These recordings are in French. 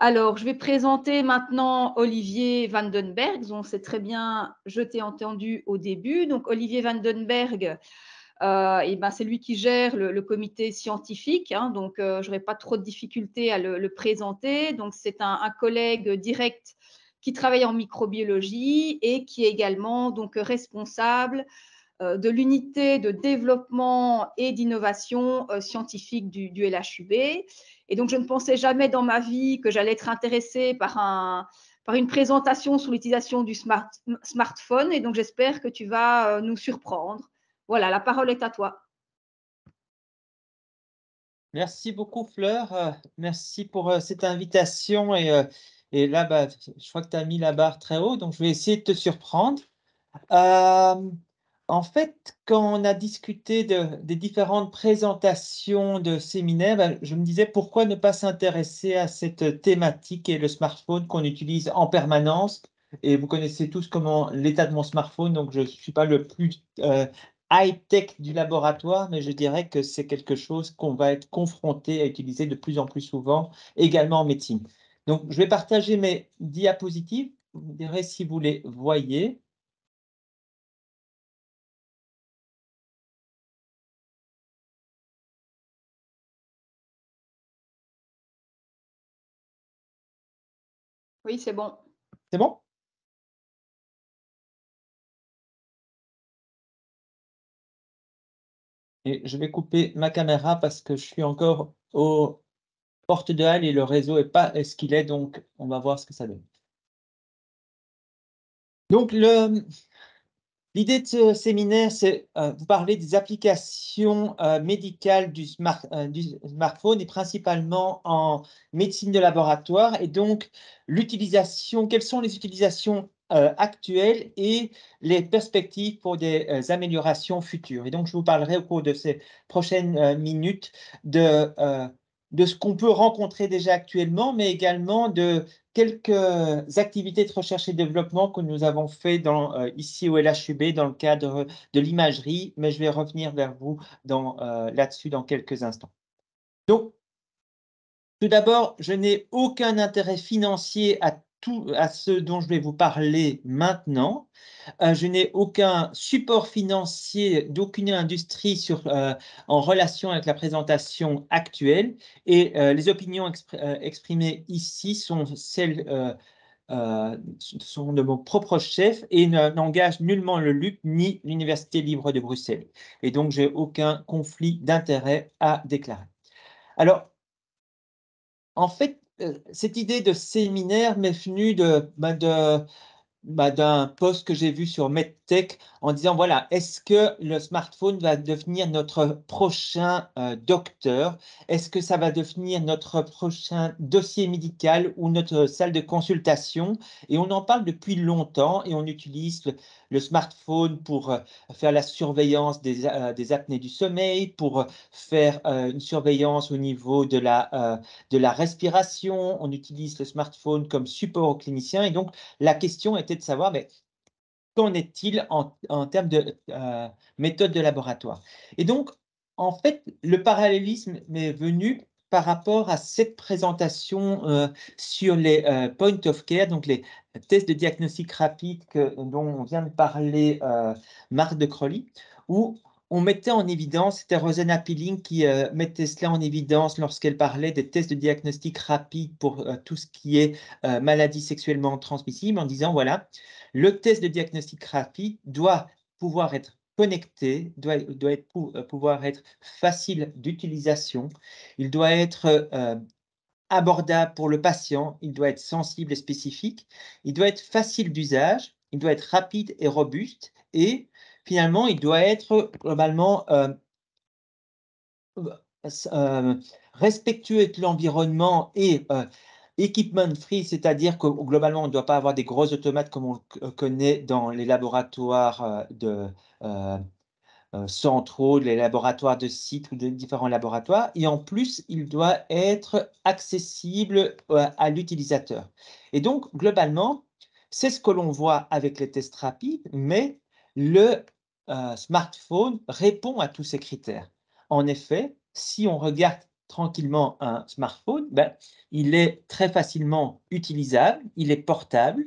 Alors, je vais présenter maintenant Olivier Vandenberg, dont c'est très bien, je t'ai entendu au début. Donc, Olivier Vandenberg, c'est lui qui gère le comité scientifique, hein, donc je n'aurai pas trop de difficultés à le présenter. Donc, c'est un collègue direct qui travaille en microbiologie et qui est également donc responsable de l'unité de développement et d'innovation scientifique du LHUB. Et donc, je ne pensais jamais dans ma vie que j'allais être intéressée par une présentation sur l'utilisation du smartphone. Et donc, j'espère que tu vas nous surprendre. Voilà, la parole est à toi. Merci beaucoup, Fleur. Merci pour cette invitation. Et là, je crois que tu as mis la barre très haut, donc je vais essayer de te surprendre. Euh, En fait, quand on a discuté des différentes présentations de séminaires, je me disais pourquoi ne pas s'intéresser à cette thématique et le smartphone qu'on utilise en permanence. Et vous connaissez tous comment l'état de mon smartphone, donc je ne suis pas le plus high-tech du laboratoire, mais je dirais que c'est quelque chose qu'on va être confronté à utiliser de plus en plus souvent, également en médecine. Donc, je vais partager mes diapositives. Vous me direz si vous les voyez. Oui, c'est bon. C'est bon? Et je vais couper ma caméra parce que je suis encore aux portes de Halle et le réseau n'est pas ce qu'il est, donc on va voir ce que ça donne. Donc, l'idée de ce séminaire, c'est vous parler des applications médicales du smartphone et principalement en médecine de laboratoire et donc l'utilisation, quelles sont les utilisations actuelles et les perspectives pour des améliorations futures. Et donc, je vous parlerai au cours de ces prochaines minutes de ce qu'on peut rencontrer déjà actuellement, mais également de quelques activités de recherche et développement que nous avons fait ici au LHUB dans le cadre de l'imagerie, mais je vais revenir vers vous là-dessus dans quelques instants. Donc, tout d'abord, je n'ai aucun intérêt financier à ce dont je vais vous parler maintenant. Je n'ai aucun support financier d'aucune industrie en relation avec la présentation actuelle et les opinions exprimées ici sont celles sont de mon propre chef et n'engagent nullement le LUP ni l'Université libre de Bruxelles. Et donc, j'ai aucun conflit d'intérêt à déclarer. Alors, en fait, cette idée de séminaire m'est venue d'un post que j'ai vu sur MedTech en disant, voilà, est-ce que le smartphone va devenir notre prochain docteur? Est-ce que ça va devenir notre prochain dossier médical ou notre salle de consultation? Et on en parle depuis longtemps et on utilise le smartphone pour faire la surveillance des apnées du sommeil, pour faire une surveillance au niveau de la respiration. On utilise le smartphone comme support aux cliniciens et donc la question était de savoir, mais qu'en est-il en termes de méthode de laboratoire? Et donc, en fait, le parallélisme m'est venu par rapport à cette présentation sur les point of care, donc les tests de diagnostic rapide dont vient de parler Marc de Crolly, où on mettait en évidence, c'était Rosanna Pilling qui mettait cela en évidence lorsqu'elle parlait des tests de diagnostic rapide pour tout ce qui est maladies sexuellement transmissibles, en disant, voilà, le test de diagnostic rapide doit pouvoir être connecté, pouvoir être facile d'utilisation, il doit être abordable pour le patient, il doit être sensible et spécifique, il doit être facile d'usage, il doit être rapide et robuste et finalement, il doit être globalement respectueux de l'environnement et equipment free, c'est-à-dire que globalement, on ne doit pas avoir des gros automates comme on le connaît dans les laboratoires euh, centraux, les laboratoires de sites ou de différents laboratoires. Et en plus, il doit être accessible à l'utilisateur. Et donc, globalement, c'est ce que l'on voit avec les tests rapides, mais le smartphone répond à tous ces critères. En effet, si on regarde tranquillement un smartphone, ben, il est très facilement utilisable, il est portable.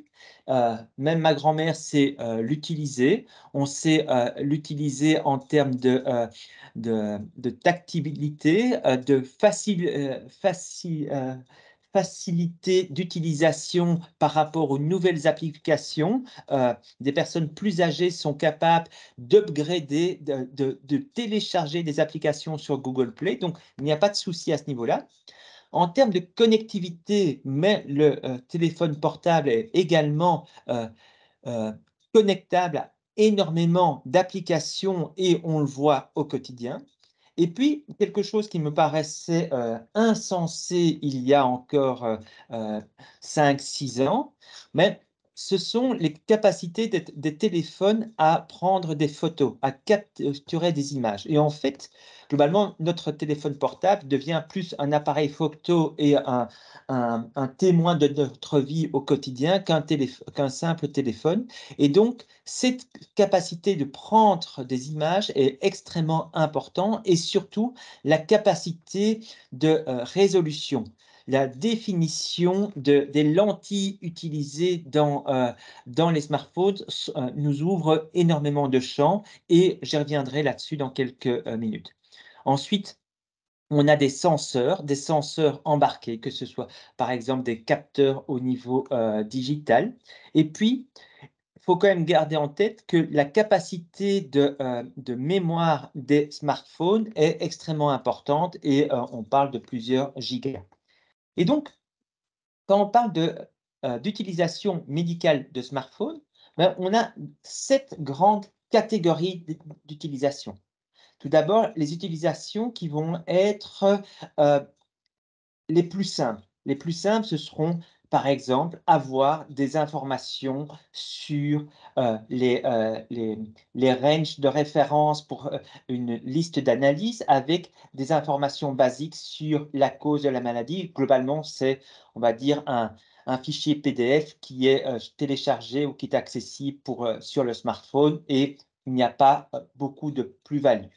Même ma grand-mère sait l'utiliser. On sait l'utiliser en termes de tactilité, facilité d'utilisation par rapport aux nouvelles applications. Des personnes plus âgées sont capables d'upgrader, de télécharger des applications sur Google Play. Donc, il n'y a pas de souci à ce niveau-là. En termes de connectivité, mais le téléphone portable est également euh, connectable à énormément d'applications et on le voit au quotidien. Et puis, quelque chose qui me paraissait insensé il y a encore 5-6 ans, mais ce sont les capacités des téléphones à prendre des photos, à capturer des images. Et en fait, globalement, notre téléphone portable devient plus un appareil photo et un témoin de notre vie au quotidien qu'un simple téléphone. Et donc, cette capacité de prendre des images est extrêmement importante et surtout la capacité de résolution. La définition des lentilles utilisées dans les smartphones nous ouvre énormément de champs et j'y reviendrai là-dessus dans quelques minutes. Ensuite, on a des senseurs embarqués, que ce soit par exemple des capteurs au niveau digital. Et puis, il faut quand même garder en tête que la capacité de mémoire des smartphones est extrêmement importante et on parle de plusieurs gigas. Et donc, quand on parle d'utilisation médicale de smartphones, ben, on a 7 grandes catégories d'utilisation. Tout d'abord, les utilisations qui vont être euh, les plus simples. Les plus simples, ce seront, par exemple, avoir des informations sur les ranges de référence pour une liste d'analyse avec des informations basiques sur la cause de la maladie. Globalement, c'est, on va dire, un fichier PDF qui est téléchargé ou qui est accessible sur le smartphone et il n'y a pas beaucoup de plus-value.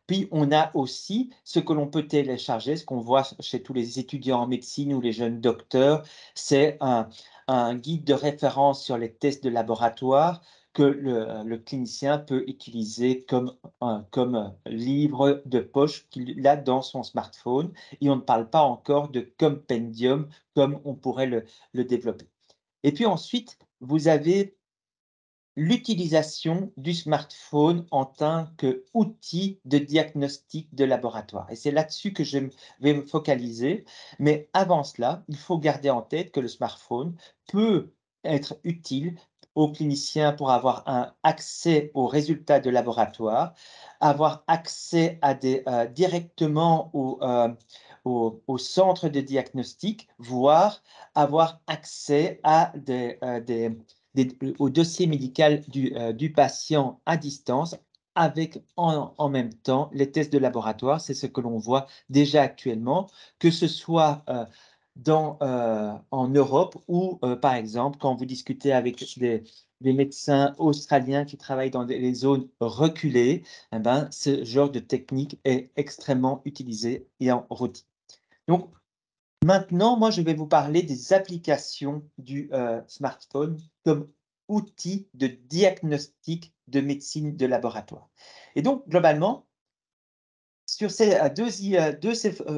Puis, on a aussi ce que l'on peut télécharger, ce qu'on voit chez tous les étudiants en médecine ou les jeunes docteurs, c'est un guide de référence sur les tests de laboratoire que le clinicien peut utiliser comme livre de poche qu'il a dans son smartphone. Et on ne parle pas encore de compendium comme on pourrait le développer. Et puis ensuite, vous avez l'utilisation du smartphone en tant qu'outil de diagnostic de laboratoire. Et c'est là-dessus que je vais me focaliser. Mais avant cela, il faut garder en tête que le smartphone peut être utile aux cliniciens pour avoir un accès aux résultats de laboratoire, avoir accès directement au centre de diagnostic, voire avoir accès à au dossier médical du patient à distance avec en même temps les tests de laboratoire. C'est ce que l'on voit déjà actuellement, que ce soit en Europe ou par exemple quand vous discutez avec des médecins australiens qui travaillent dans les zones reculées, eh ben, ce genre de technique est extrêmement utilisé et en routine. Donc, maintenant, moi, je vais vous parler des applications du smartphone comme outil de diagnostic de médecine de laboratoire. Et donc, globalement, sur ces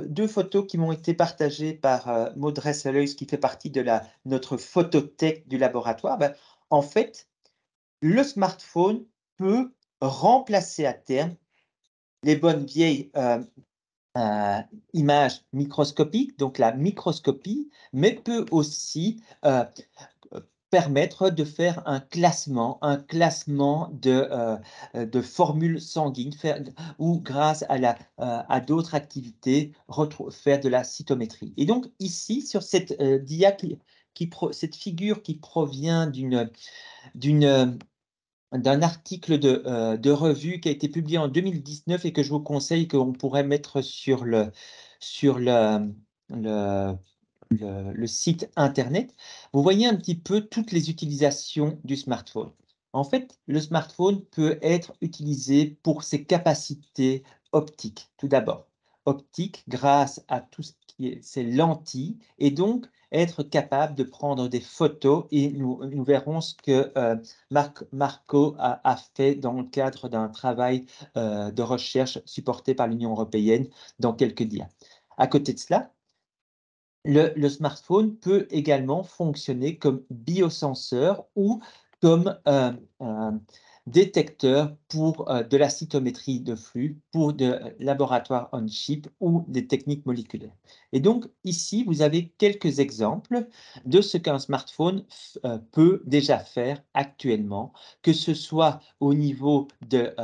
deux photos qui m'ont été partagées par Maud Resselhuys, qui fait partie de notre photothèque du laboratoire, ben, en fait, le smartphone peut remplacer à terme les bonnes vieilles image microscopique, donc la microscopie, mais peut aussi permettre de faire un classement de formules sanguines, ou grâce à d'autres activités, faire de la cytométrie. Et donc ici, sur cette cette figure qui provient d'un article de revue qui a été publié en 2019 et que je vous conseille qu'on pourrait mettre sur le site internet. Vous voyez un petit peu toutes les utilisations du smartphone. En fait, le smartphone peut être utilisé pour ses capacités optiques, tout d'abord. optique grâce à tout ce qui est ces lentilles et donc être capable de prendre des photos et nous verrons ce que Marco a fait dans le cadre d'un travail de recherche supporté par l'Union européenne dans quelques dias. À côté de cela, le smartphone peut également fonctionner comme biosenseur ou comme un détecteur pour de la cytométrie de flux, pour de laboratoires on-chip ou des techniques moléculaires. Et donc ici, vous avez quelques exemples de ce qu'un smartphone peut déjà faire actuellement, que ce soit au niveau de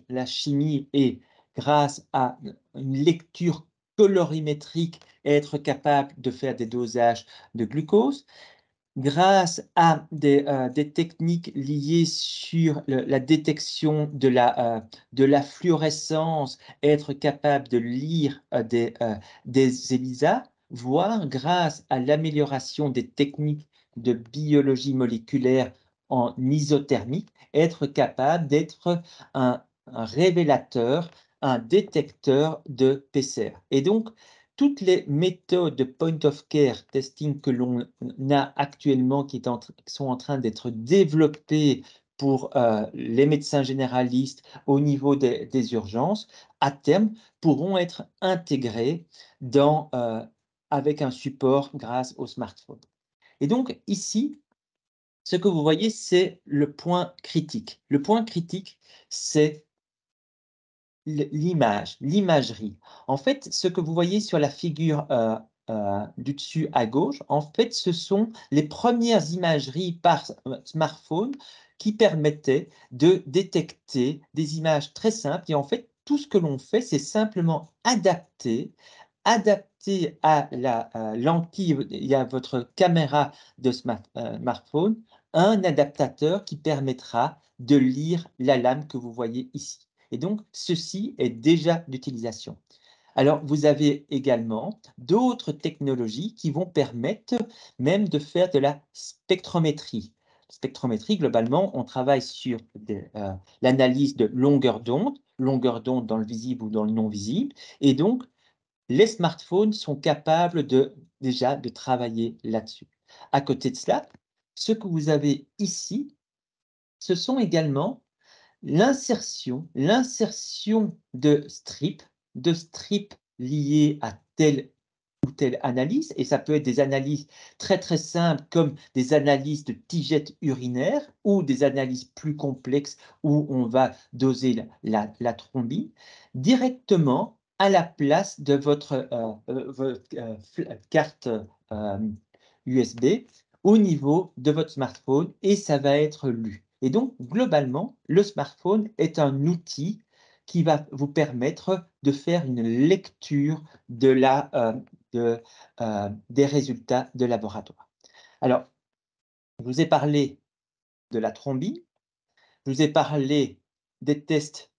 la chimie et grâce à une lecture colorimétrique, être capable de faire des dosages de glucose, grâce à des techniques liées sur la détection de la fluorescence, être capable de lire des ELISA, voire grâce à l'amélioration des techniques de biologie moléculaire en isothermie, être capable d'être un révélateur, un détecteur de PCR. Et donc, toutes les méthodes de point of care testing que l'on a actuellement, qui sont en train d'être développées pour les médecins généralistes au niveau des urgences, à terme, pourront être intégrées avec un support grâce au smartphone. Et donc ici, ce que vous voyez, c'est le point critique. Le point critique, c'est l'image, l'imagerie. En fait, ce que vous voyez sur la figure du dessus à gauche, en fait, ce sont les premières imageries par smartphone qui permettaient de détecter des images très simples. Et en fait, tout ce que l'on fait, c'est simplement adapter à la lentille, il y a votre caméra de smartphone, un adaptateur qui permettra de lire la lame que vous voyez ici. Et donc, ceci est déjà d'utilisation. Alors, vous avez également d'autres technologies qui vont permettre même de faire de la spectrométrie. Spectrométrie, globalement, on travaille sur l'analyse de longueur d'onde dans le visible ou dans le non visible. Et donc, les smartphones sont capables déjà de travailler là-dessus. À côté de cela, ce que vous avez ici, ce sont également l'insertion de strips liés à telle ou telle analyse, et ça peut être des analyses très très simples comme des analyses de tigette urinaire ou des analyses plus complexes où on va doser la thrombine directement à la place de votre carte USB au niveau de votre smartphone et ça va être lu. Et donc, globalement, le smartphone est un outil qui va vous permettre de faire une lecture des résultats de laboratoire. Alors, je vous ai parlé de la thrombine, je vous ai parlé des tests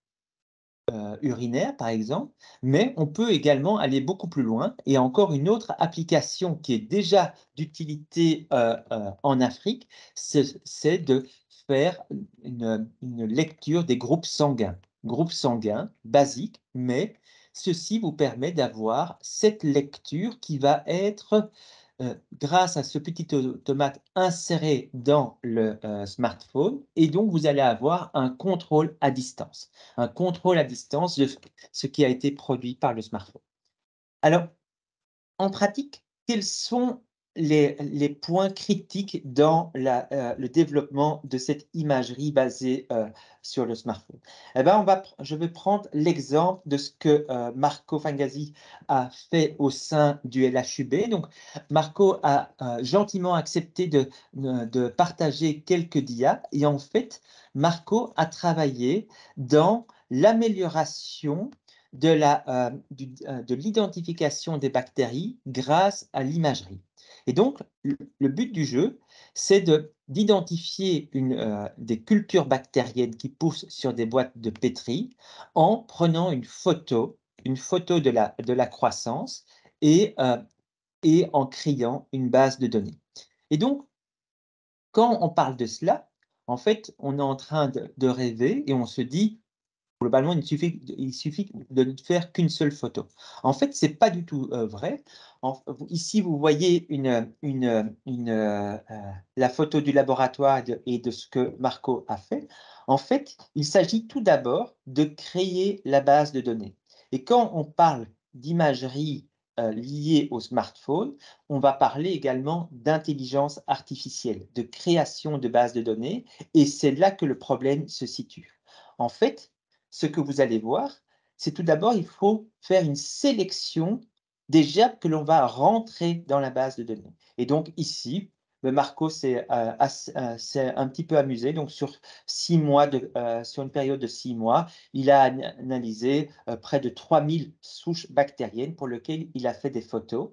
urinaires, par exemple, mais on peut également aller beaucoup plus loin. Et encore une autre application qui est déjà d'utilité en Afrique, c'est de faire une lecture des groupes sanguins basiques, mais ceci vous permet d'avoir cette lecture qui va être grâce à ce petit automate inséré dans le smartphone, et donc vous allez avoir un contrôle à distance de ce qui a été produit par le smartphone. Alors, en pratique, quels sont les points critiques dans le développement de cette imagerie basée sur le smartphone? Eh ben, je vais prendre l'exemple de ce que Marco Fangasi a fait au sein du LHUB. Donc, Marco a gentiment accepté de partager quelques dias. Et en fait, Marco a travaillé dans l'amélioration de l'identification des bactéries grâce à l'imagerie. Et donc, le but du jeu, c'est d'identifier des cultures bactériennes qui poussent sur des boîtes de pétri en prenant une photo de la croissance et en créant une base de données. Et donc, quand on parle de cela, en fait, on est en train de rêver et on se dit, Globalement, il suffit de ne faire qu'une seule photo. En fait, ce n'est pas du tout vrai. Ici, vous voyez la photo du laboratoire et de ce que Marco a fait. En fait, il s'agit tout d'abord de créer la base de données. Et quand on parle d'imagerie liée au smartphone, on va parler également d'intelligence artificielle, de création de bases de données. Et c'est là que le problème se situe. En fait, ce que vous allez voir, c'est tout d'abord, il faut faire une sélection des gerbes que l'on va rentrer dans la base de données. Et donc ici, le Marco s'est un petit peu amusé. Donc sur sur une période de 6 mois, il a analysé près de 3000 souches bactériennes pour lesquelles il a fait des photos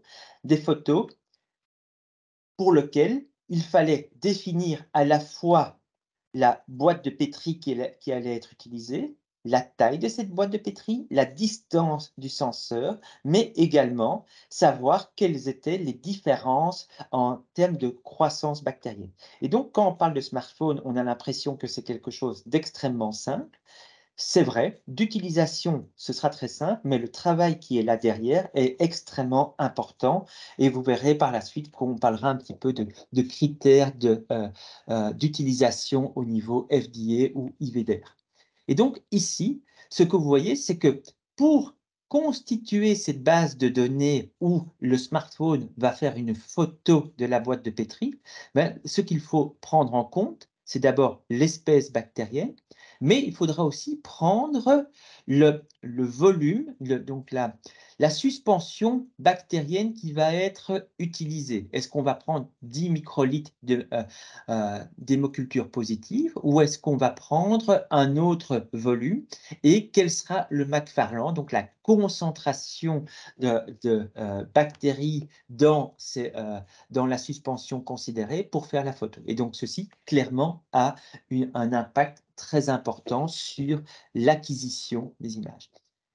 pour lesquelles il fallait définir à la fois la boîte de pétri qui allait être utilisée, la taille de cette boîte de pétri, la distance du senseur, mais également savoir quelles étaient les différences en termes de croissance bactérienne. Et donc, quand on parle de smartphone, on a l'impression que c'est quelque chose d'extrêmement simple. C'est vrai, d'utilisation, ce sera très simple, mais le travail qui est là derrière est extrêmement important et vous verrez par la suite qu'on parlera un petit peu de critères d'utilisation au niveau FDA ou IVDR. Et donc ici, ce que vous voyez, c'est que pour constituer cette base de données où le smartphone va faire une photo de la boîte de pétri, ben, ce qu'il faut prendre en compte, c'est d'abord l'espèce bactérienne, mais il faudra aussi prendre le volume, donc la suspension bactérienne qui va être utilisée. Est-ce qu'on va prendre 10 microlitres d'hémoculture positive ou est-ce qu'on va prendre un autre volume et quel sera le Macfarlane, donc la concentration de bactéries dans la suspension considérée pour faire la photo. Et donc ceci clairement a un impact très important sur l'acquisition des images.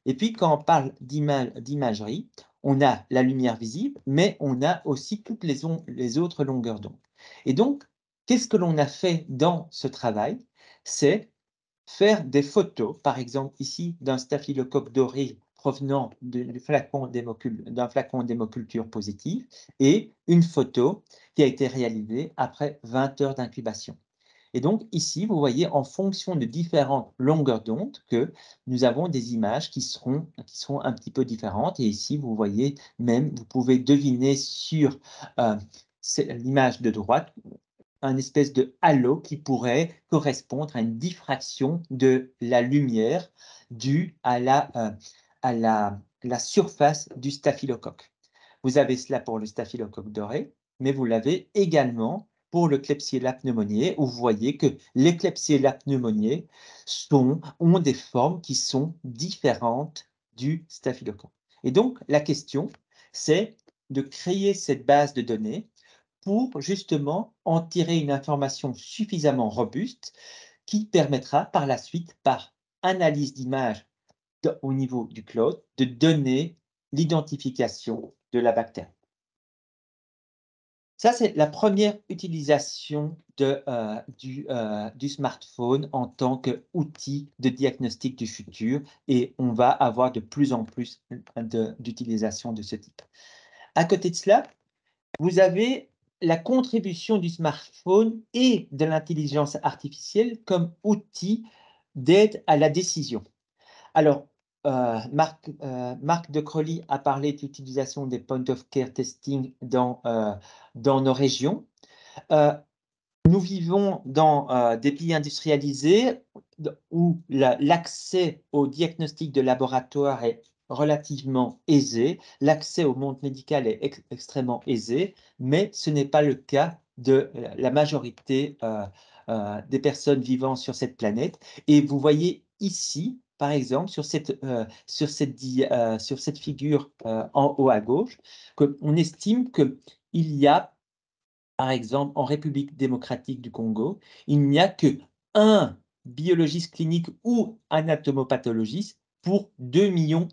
Et puis quand on parle d'imagerie, on a la lumière visible, mais on a aussi toutes les autres longueurs d'onde. Et donc, qu'est-ce que l'on a fait dans ce travail? C'est faire des photos, par exemple ici, d'un staphylocoque doré provenant d'un flacon d'hémoculture positive et une photo qui a été réalisée après 20 heures d'incubation. Et donc ici, vous voyez en fonction de différentes longueurs d'onde que nous avons des images qui seront un petit peu différentes. Et ici, vous voyez même, vous pouvez deviner sur l'image de droite un espèce de halo qui pourrait correspondre à une diffraction de la lumière due à la surface du staphylocoque. Vous avez cela pour le staphylocoque doré, mais vous l'avez également pour le Klebsiella pneumoniae, où vous voyez que les Klebsiella pneumoniae ont des formes qui sont différentes du staphylocoque. Et donc, la question, c'est de créer cette base de données pour justement en tirer une information suffisamment robuste qui permettra par la suite, par analyse d'images au niveau du cloud, de donner l'identification de la bactérie. Ça, c'est la première utilisation du smartphone en tant qu'outil de diagnostic du futur et on va avoir de plus en plus d'utilisation de ce type. À côté de cela, vous avez la contribution du smartphone et de l'intelligence artificielle comme outil d'aide à la décision. Alors, Marc de Crowley a parlé de l'utilisation des point of care testing dans nos régions. Nous vivons dans des pays industrialisés où l'accès au diagnostic de laboratoire est relativement aisé, l'accès au monde médical est extrêmement aisé, mais ce n'est pas le cas de la majorité des personnes vivant sur cette planète. Et vous voyez ici, par exemple, sur cette figure en haut à gauche, qu'on estime qu'il y a par exemple, en République démocratique du Congo, il n'y a que un biologiste clinique ou anatomopathologiste pour 2,5 millions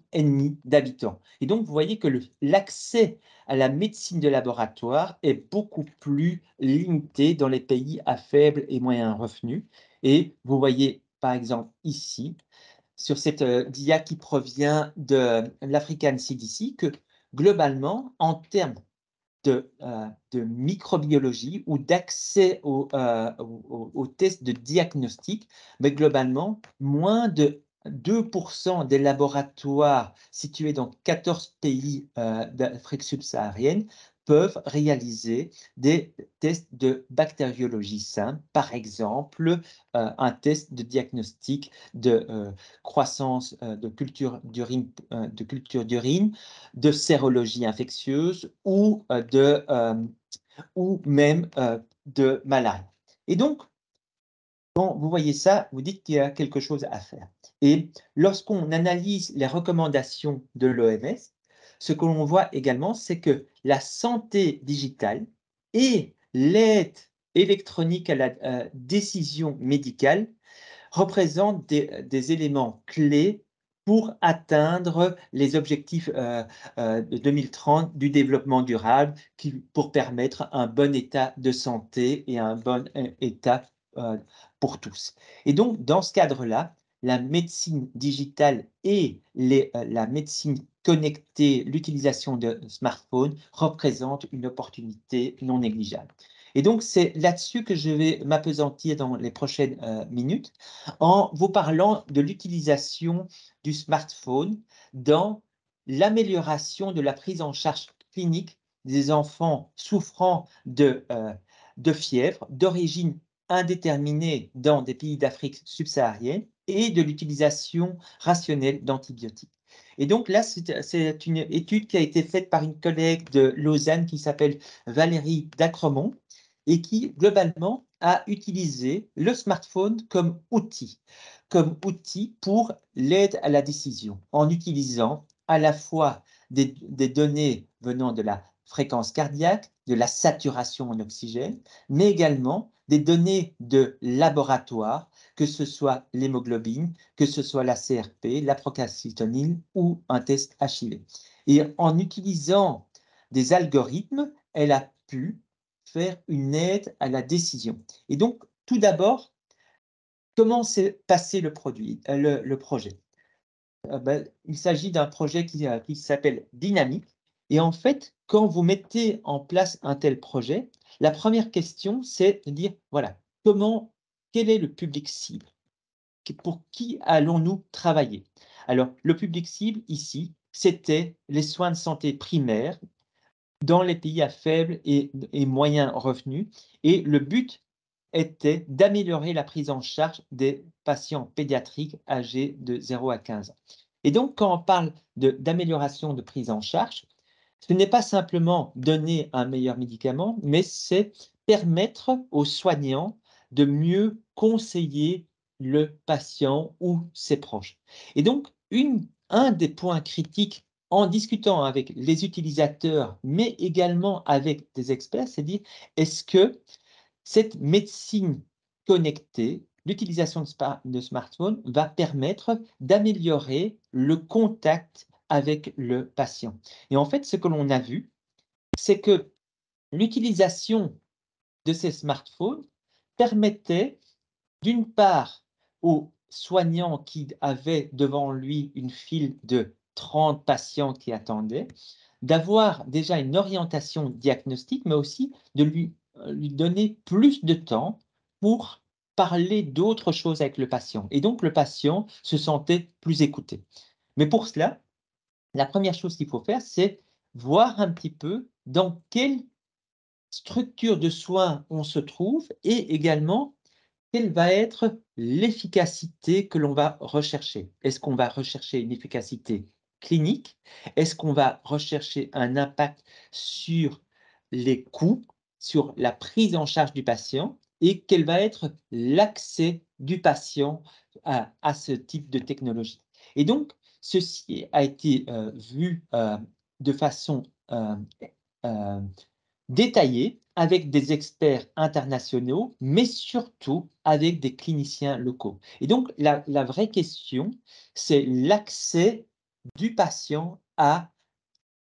d'habitants. Et donc, vous voyez que l'accès à la médecine de laboratoire est beaucoup plus limité dans les pays à faible et moyen revenu. Et vous voyez, par exemple, ici, sur cette dia qui provient de l'African CDC que globalement, en termes de microbiologie ou d'accès aux tests de diagnostic, mais globalement, moins de 2% des laboratoires situés dans 14 pays d'Afrique subsaharienne peuvent réaliser des tests de bactériologie simple, par exemple un test de diagnostic de croissance de culture d'urine, de sérologie infectieuse ou même de malaria. Et donc, quand vous voyez ça, vous dites qu'il y a quelque chose à faire. Et lorsqu'on analyse les recommandations de l'OMS, ce que l'on voit également, c'est que la santé digitale et l'aide électronique à la décision médicale représentent des éléments clés pour atteindre les objectifs de 2030 du développement durable pour permettre un bon état de santé et un bon état pour tous. Et donc, dans ce cadre-là, la médecine digitale et la médecine connectée, l'utilisation de smartphones représentent une opportunité non négligeable. Et donc, c'est là-dessus que je vais m'appesantir dans les prochaines minutes en vous parlant de l'utilisation du smartphone dans l'amélioration de la prise en charge clinique des enfants souffrant de fièvre d'origine indéterminée dans des pays d'Afrique subsaharienne et de l'utilisation rationnelle d'antibiotiques. Et donc là, c'est une étude qui a été faite par une collègue de Lausanne qui s'appelle Valérie Dacremont et qui, globalement, a utilisé le smartphone comme outil pour l'aide à la décision, en utilisant à la fois des données venant de la fréquence cardiaque, de la saturation en oxygène, mais également des données de laboratoire, que ce soit l'hémoglobine, que ce soit la CRP, la procalcitonin ou un test HIV. Et en utilisant des algorithmes, elle a pu faire une aide à la décision. Et donc, tout d'abord, comment s'est passé le projet? Il s'agit d'un projet qui s'appelle Dynamique. Et en fait, quand vous mettez en place un tel projet, la première question, c'est de dire, voilà, quel est le public cible? Pour qui allons-nous travailler? Alors, le public cible ici, c'était les soins de santé primaires dans les pays à faible et moyen revenu. Et le but était d'améliorer la prise en charge des patients pédiatriques âgés de 0 à 15 ans. Et donc, quand on parle d'amélioration de prise en charge, ce n'est pas simplement donner un meilleur médicament, mais c'est permettre aux soignants de mieux conseiller le patient ou ses proches. Et donc, un des points critiques en discutant avec les utilisateurs, mais également avec des experts, c'est dire, est-ce que cette médecine connectée, l'utilisation de smartphones va permettre d'améliorer le contact avec le patient. Et en fait, ce que l'on a vu, c'est que l'utilisation de ces smartphones permettait, d'une part, aux soignants qui avaient devant lui une file de 30 patients qui attendaient, d'avoir déjà une orientation diagnostique, mais aussi de lui donner plus de temps pour parler d'autres choses avec le patient. Et donc, le patient se sentait plus écouté. Mais pour cela, la première chose qu'il faut faire, c'est voir un petit peu dans quelle structure de soins on se trouve et également quelle va être l'efficacité que l'on va rechercher. Est-ce qu'on va rechercher une efficacité clinique? Est-ce qu'on va rechercher un impact sur les coûts, sur la prise en charge du patient? Et quel va être l'accès du patient à ce type de technologie? Et donc, ceci a été vu de façon euh, détaillée avec des experts internationaux, mais surtout avec des cliniciens locaux. Et donc, la vraie question, c'est l'accès du patient à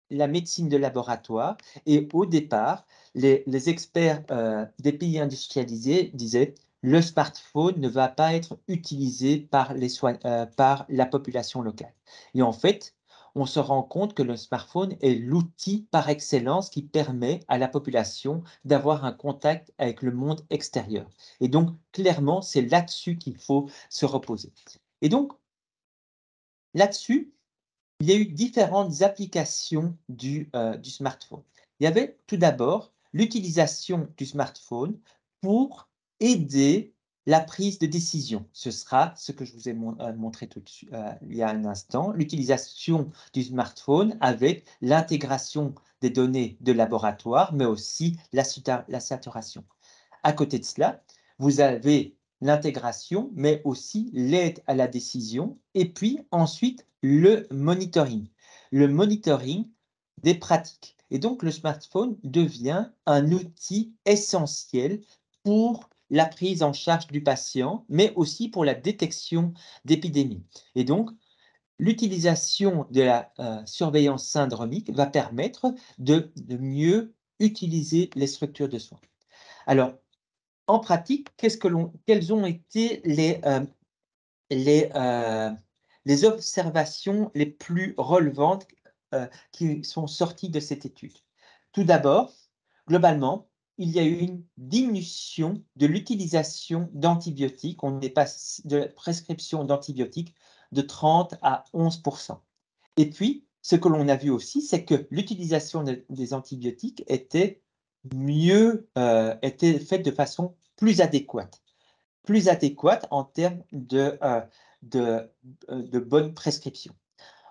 la médecine de laboratoire. Et au départ, les experts des pays industrialisés disaient le smartphone ne va pas être utilisé par la population locale. Et en fait, on se rend compte que le smartphone est l'outil par excellence qui permet à la population d'avoir un contact avec le monde extérieur. Et donc, clairement, c'est là-dessus qu'il faut se reposer. Et donc, là-dessus, il y a eu différentes applications du smartphone. Il y avait tout d'abord l'utilisation du smartphone pour aider la prise de décision. Ce sera ce que je vous ai montré tout de suite, il y a un instant, l'utilisation du smartphone avec l'intégration des données de laboratoire, mais aussi la saturation. À côté de cela, vous avez l'intégration, mais aussi l'aide à la décision, et puis ensuite le monitoring. Le monitoring des pratiques. Et donc, le smartphone devient un outil essentiel pour la prise en charge du patient, mais aussi pour la détection d'épidémies. Et donc, l'utilisation de la surveillance syndromique va permettre de mieux utiliser les structures de soins. Alors, en pratique, quelles ont été les, euh, les observations les plus relevantes qui sont sorties de cette étude? Tout d'abord, globalement, il y a eu une diminution de l'utilisation d'antibiotiques. On est passé de la prescription d'antibiotiques de 30 à 11%. Et puis, ce que l'on a vu aussi, c'est que l'utilisation des antibiotiques était était faite de façon plus adéquate en termes de bonne prescription.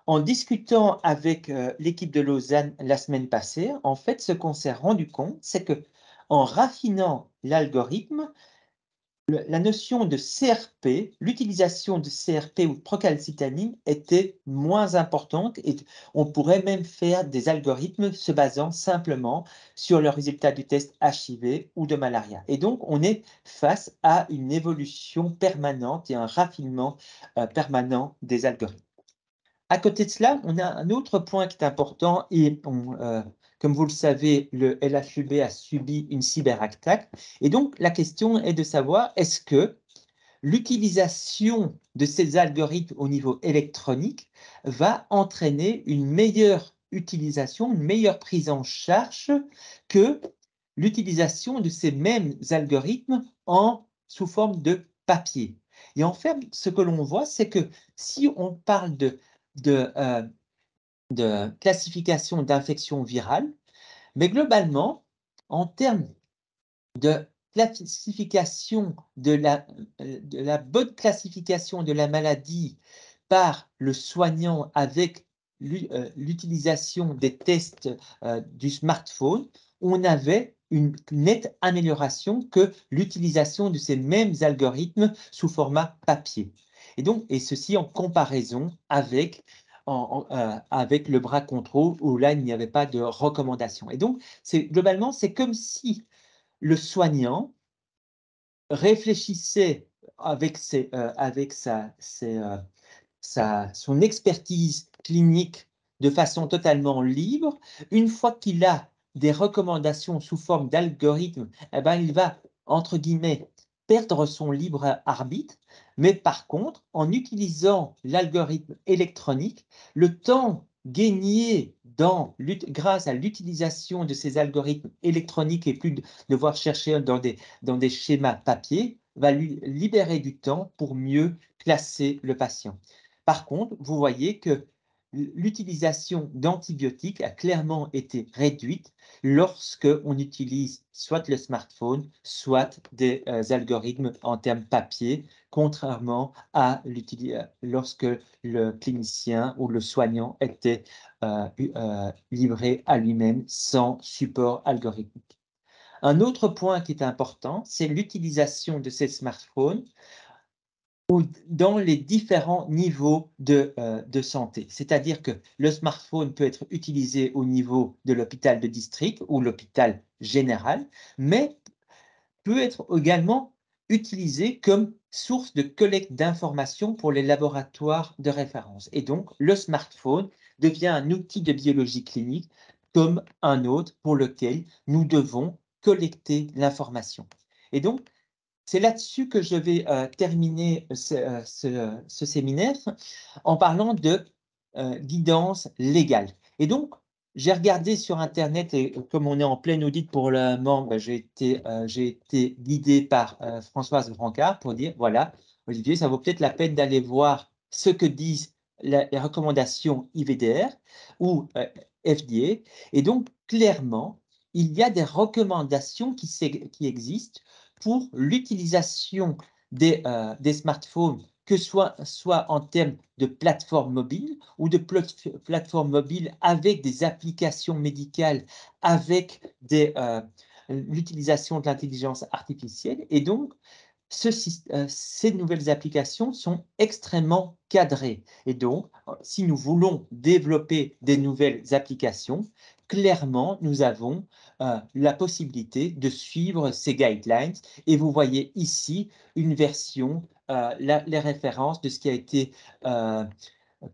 En discutant avec l'équipe de Lausanne la semaine passée, en fait, ce qu'on s'est rendu compte, c'est que en raffinant l'algorithme, la notion de CRP, l'utilisation de CRP ou de procalcitanine était moins importante et on pourrait même faire des algorithmes se basant simplement sur le résultat du test HIV ou de malaria. Et donc, on est face à une évolution permanente et un raffinement permanent des algorithmes. À côté de cela, on a un autre point qui est important et comme vous le savez, le LHUB a subi une cyberattaque. Et donc, la question est de savoir, est-ce que l'utilisation de ces algorithmes au niveau électronique va entraîner une meilleure utilisation, une meilleure prise en charge que l'utilisation de ces mêmes algorithmes sous forme de papier. Et en fait, ce que l'on voit, c'est que si on parle de classification d'infections virales, mais globalement, en termes de classification de la bonne classification de la maladie par le soignant avec l'utilisation des tests du smartphone, on avait une nette amélioration que l'utilisation de ces mêmes algorithmes sous format papier. Et ceci en comparaison avec avec le bras contrôle où là, il n'y avait pas de recommandation. Et donc, globalement, c'est comme si le soignant réfléchissait avec son expertise clinique de façon totalement libre. Une fois qu'il a des recommandations sous forme d'algorithme, eh ben, il va, entre guillemets, perdre son libre arbitre, mais par contre, en utilisant l'algorithme électronique, le temps gagné grâce à l'utilisation de ces algorithmes électroniques et plus de devoir chercher dans des schémas papier, va lui libérer du temps pour mieux classer le patient. Par contre, vous voyez que l'utilisation d'antibiotiques a clairement été réduite lorsque on utilise soit le smartphone, soit des algorithmes en termes papier, contrairement à lorsque le clinicien ou le soignant était livré à lui-même sans support algorithmique. Un autre point qui est important, c'est l'utilisation de ces smartphones dans les différents niveaux de santé. C'est-à-dire que le smartphone peut être utilisé au niveau de l'hôpital de district ou l'hôpital général, mais peut être également utilisé comme source de collecte d'informations pour les laboratoires de référence. Et donc, le smartphone devient un outil de biologie clinique comme un autre pour lequel nous devons collecter l'information. Et donc, c'est là-dessus que je vais terminer ce séminaire en parlant de guidance légale. Et donc, j'ai regardé sur Internet et comme on est en pleine audit pour le moment, ben, j'ai été guidé par Françoise Brancard pour dire, voilà, Olivier, ça vaut peut-être la peine d'aller voir ce que disent les recommandations IVDR ou FDA. Et donc, clairement, il y a des recommandations qui existent pour l'utilisation des smartphones, que soit en termes de plateforme mobile ou de plateforme mobile avec des applications médicales, avec l'utilisation de l'intelligence artificielle. Et donc, ces nouvelles applications sont extrêmement cadrées. Et donc, si nous voulons développer des nouvelles applications, clairement, nous avons la possibilité de suivre ces guidelines. Et vous voyez ici une version, les références de ce qui a été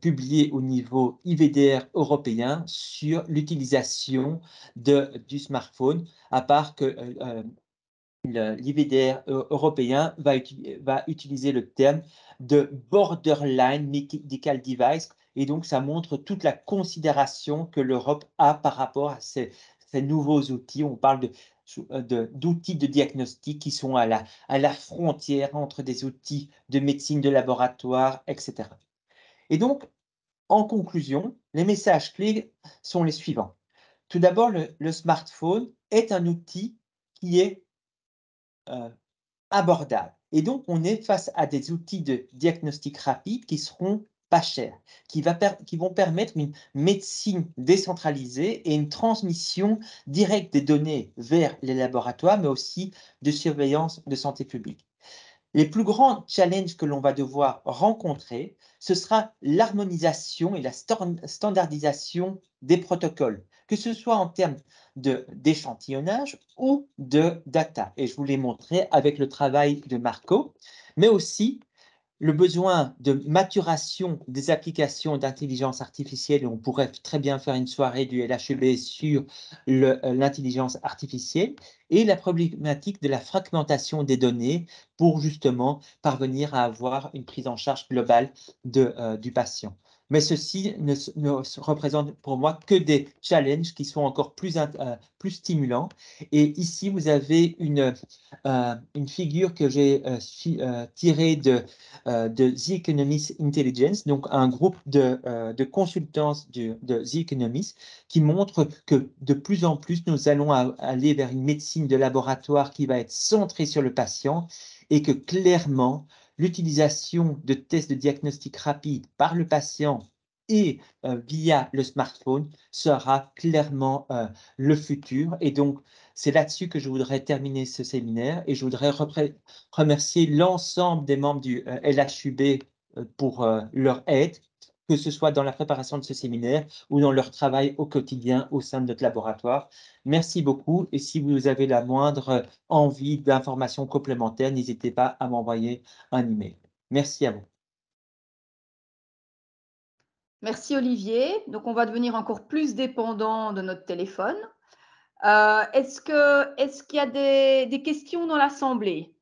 publié au niveau IVDR européen sur l'utilisation du smartphone, à part que l'IVDR européen va utiliser le terme de borderline medical device, et donc ça montre toute la considération que l'Europe a par rapport à ces nouveaux outils. On parle d'outils de diagnostic qui sont à la frontière entre des outils de médecine de laboratoire, etc. Et donc, en conclusion, les messages clés sont les suivants. Tout d'abord, le smartphone est un outil qui est abordable. Et donc, on est face à des outils de diagnostic rapide qui seront pas chers, qui vont permettre une médecine décentralisée et une transmission directe des données vers les laboratoires, mais aussi de surveillance de santé publique. Les plus grands challenges que l'on va devoir rencontrer, ce sera l'harmonisation et la standardisation des protocoles, que ce soit en termes d'échantillonnage ou de data. Et je vous l'ai montré avec le travail de Marco, mais aussi le besoin de maturation des applications d'intelligence artificielle, et on pourrait très bien faire une soirée du LHEB sur l'intelligence artificielle, et la problématique de la fragmentation des données pour justement parvenir à avoir une prise en charge globale du patient. Mais ceci ne représente pour moi que des challenges qui sont encore plus stimulants. Et ici, vous avez une figure que j'ai tirée de The Economist Intelligence, donc un groupe de consultants de The Economist qui montre que de plus en plus, nous allons aller vers une médecine de laboratoire qui va être centrée sur le patient et que clairement, l'utilisation de tests de diagnostic rapide par le patient et via le smartphone sera clairement le futur. Et donc, c'est là-dessus que je voudrais terminer ce séminaire et je voudrais remercier l'ensemble des membres du LHUB pour leur aide, que ce soit dans la préparation de ce séminaire ou dans leur travail au quotidien au sein de notre laboratoire. Merci beaucoup et si vous avez la moindre envie d'informations complémentaires, n'hésitez pas à m'envoyer un email. Merci à vous. Merci Olivier. Donc on va devenir encore plus dépendant de notre téléphone. Est-ce qu'il y a des questions dans l'Assemblée?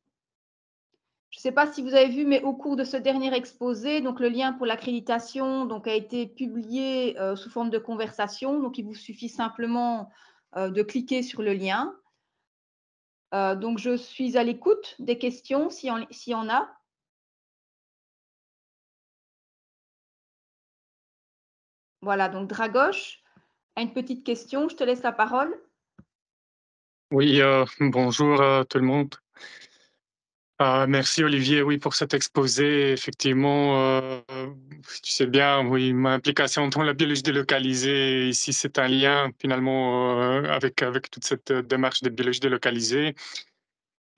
Je ne sais pas si vous avez vu, mais au cours de ce dernier exposé, donc le lien pour l'accréditation a été publié sous forme de conversation. Donc il vous suffit simplement de cliquer sur le lien. Donc je suis à l'écoute des questions s'il y en a. Voilà, donc Dragoche a une petite question. Je te laisse la parole. Oui, bonjour tout le monde. Merci Olivier, oui, pour cet exposé. Effectivement, tu sais bien, oui, ma implication dans la biologie délocalisée, ici, c'est un lien finalement avec toute cette démarche de biologie délocalisée.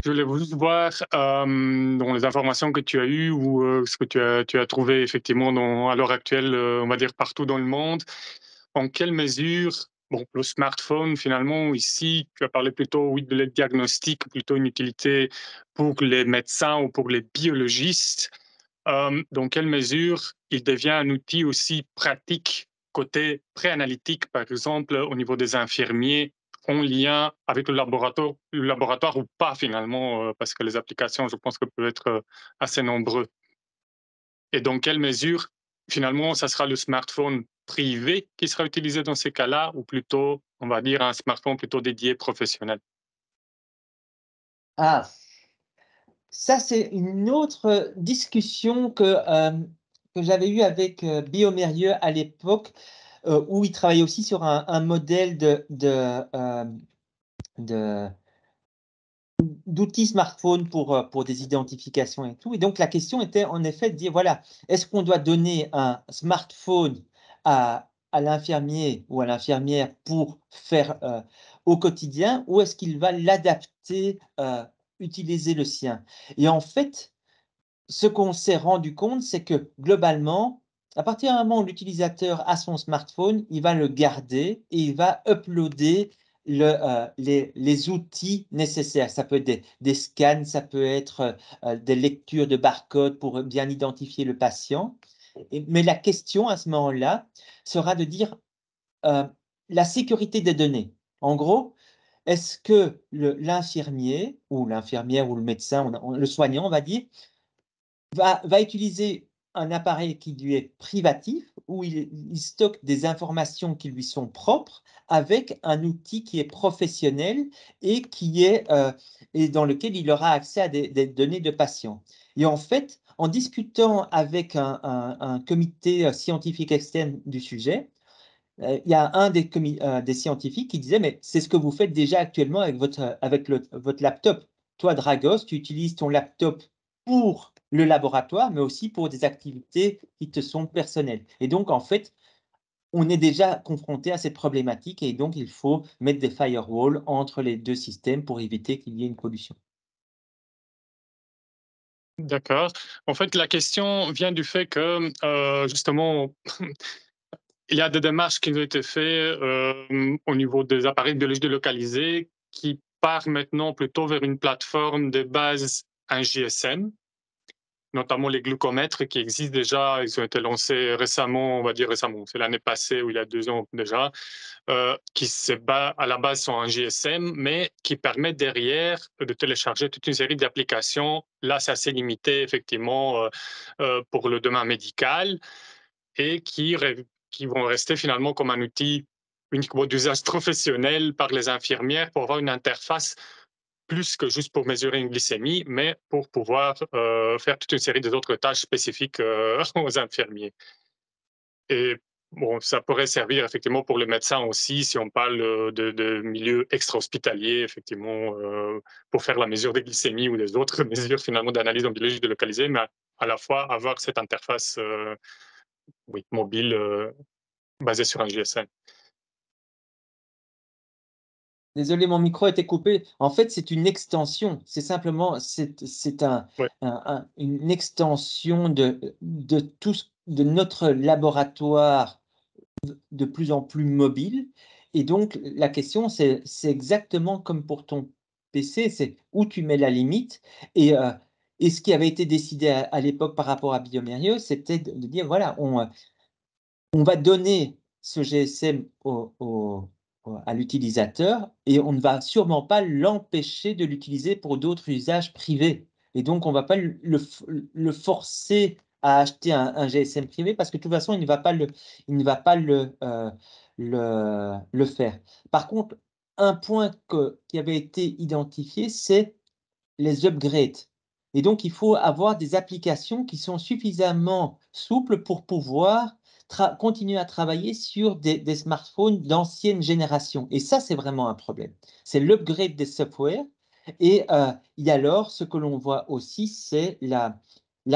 Je voulais juste voir dans les informations que tu as eues ou ce que tu as trouvé effectivement à l'heure actuelle, on va dire partout dans le monde, en quelle mesure, bon, le smartphone finalement, ici, tu as parlé plutôt oui, de l'aide diagnostique, plutôt une utilité pour les médecins ou pour les biologistes, dans quelle mesure il devient un outil aussi pratique côté préanalytique, par exemple, au niveau des infirmiers en lien avec le laboratoire ou pas finalement, parce que les applications, je pense que peuvent être assez nombreux. Et dans quelle mesure, finalement, ça sera le smartphone privé qui sera utilisé dans ces cas-là, ou plutôt, on va dire, un smartphone plutôt dédié professionnel? Ah, ça, c'est une autre discussion que j'avais eue avec Biomérieux à l'époque, où il travaillait aussi sur un modèle d'outils smartphone pour des identifications et tout. Et donc, la question était en effet de dire, voilà, est-ce qu'on doit donner un smartphone à l'infirmier ou à l'infirmière pour faire au quotidien, ou est-ce qu'il va l'adapter, utiliser le sien? Et en fait, ce qu'on s'est rendu compte, c'est que globalement, à partir du moment où l'utilisateur a son smartphone, il va le garder et il va uploader les outils nécessaires. Ça peut être des scans, ça peut être des lectures de barcodes pour bien identifier le patient. Mais la question à ce moment-là sera de dire la sécurité des données. En gros, est-ce que l'infirmier ou l'infirmière ou le médecin, le soignant, on va dire, va utiliser un appareil qui lui est privatif, où il stocke des informations qui lui sont propres, avec un outil qui est professionnel et et dans lequel il aura accès à des données de patients. Et en fait, en discutant avec un comité scientifique externe du sujet, il y a un des scientifiques qui disait, mais c'est ce que vous faites déjà actuellement avec votre laptop. Toi, Dragos, tu utilises ton laptop pour le laboratoire, mais aussi pour des activités qui te sont personnelles. Et donc, en fait, on est déjà confronté à cette problématique et donc il faut mettre des firewalls entre les deux systèmes pour éviter qu'il y ait une pollution. D'accord. En fait, la question vient du fait que, justement, il y a des démarches qui ont été faites au niveau des appareils biologiques délocalisés qui partent maintenant plutôt vers une plateforme de base, un GSM, notamment les glucomètres qui existent déjà. Ils ont été lancés récemment, on va dire récemment, c'est l'année passée ou il y a 2 ans déjà, qui à la base sont un GSM, mais qui permettent derrière de télécharger toute une série d'applications. Là, c'est assez limité, effectivement, pour le domaine médical, et qui vont rester finalement comme un outil uniquement d'usage professionnel par les infirmières pour avoir une interface plus que juste pour mesurer une glycémie, mais pour pouvoir faire toute une série d'autres tâches spécifiques aux infirmiers. Et bon, ça pourrait servir effectivement pour le médecin aussi, si on parle de milieu extra-hospitalier, effectivement, pour faire la mesure des glycémies ou des autres mesures finalement d'analyse en biologie délocalisée, mais à la fois avoir cette interface oui, mobile basée sur un GSM. Désolé, mon micro a été coupé. En fait, c'est une extension. C'est simplement, c'est Ouais. une extension de notre laboratoire de plus en plus mobile. Et donc, la question, c'est exactement comme pour ton PC, c'est où tu mets la limite. Et ce qui avait été décidé à l'époque par rapport à Biomérieux, c'était de dire, voilà, on va donner ce GSM à l'utilisateur et on ne va sûrement pas l'empêcher de l'utiliser pour d'autres usages privés. Et donc, on ne va pas le forcer à acheter un GSM privé parce que de toute façon, il ne va pas le faire. Par contre, un point qui avait été identifié, c'est les upgrades. Et donc, il faut avoir des applications qui sont suffisamment souples pour pouvoir continuer à travailler sur des smartphones d'ancienne génération. Et ça, c'est vraiment un problème. C'est l'upgrade des softwares. Et alors, ce que l'on voit aussi, c'est la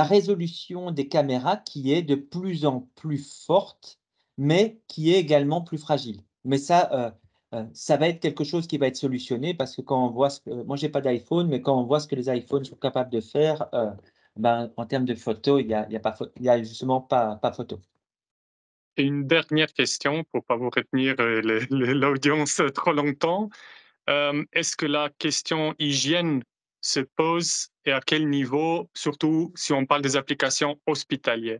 résolution des caméras qui est de plus en plus forte, mais qui est également plus fragile. Mais ça va être quelque chose qui va être solutionné parce que quand on voit moi, j'ai pas d'iPhone, mais quand on voit ce que les iPhones sont capables de faire, ben, en termes de photos, il y a justement pas photo. Et une dernière question pour ne pas vous retenir l'audience trop longtemps. Est-ce que la question hygiène se pose et à quel niveau, surtout si on parle des applications hospitalières?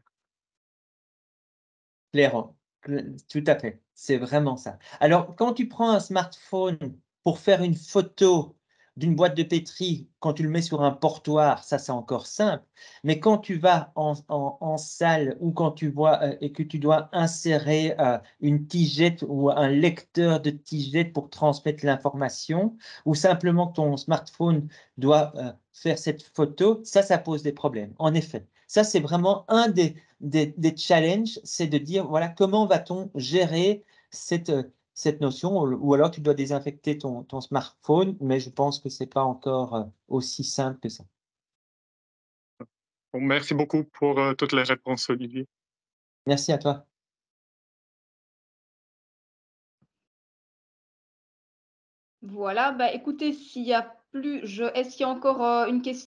Clairement, Tout à fait, c'est vraiment ça. Alors, quand tu prends un smartphone pour faire une photo d'une boîte de pétri, quand tu le mets sur un portoir, ça c'est encore simple. Mais quand tu vas en salle ou quand tu vois et que tu dois insérer une tigette ou un lecteur de tigette pour transmettre l'information, ou simplement que ton smartphone doit faire cette photo, ça pose des problèmes. En effet, ça c'est vraiment un des challenges, c'est de dire, voilà, comment va-t-on gérer cette notion, ou alors tu dois désinfecter ton smartphone, mais je pense que c'est pas encore aussi simple que ça. Bon, merci beaucoup pour toutes les réponses, Olivier. Merci à toi. Voilà, bah, écoutez, s'il y a plus, est-ce qu'il y a encore une question?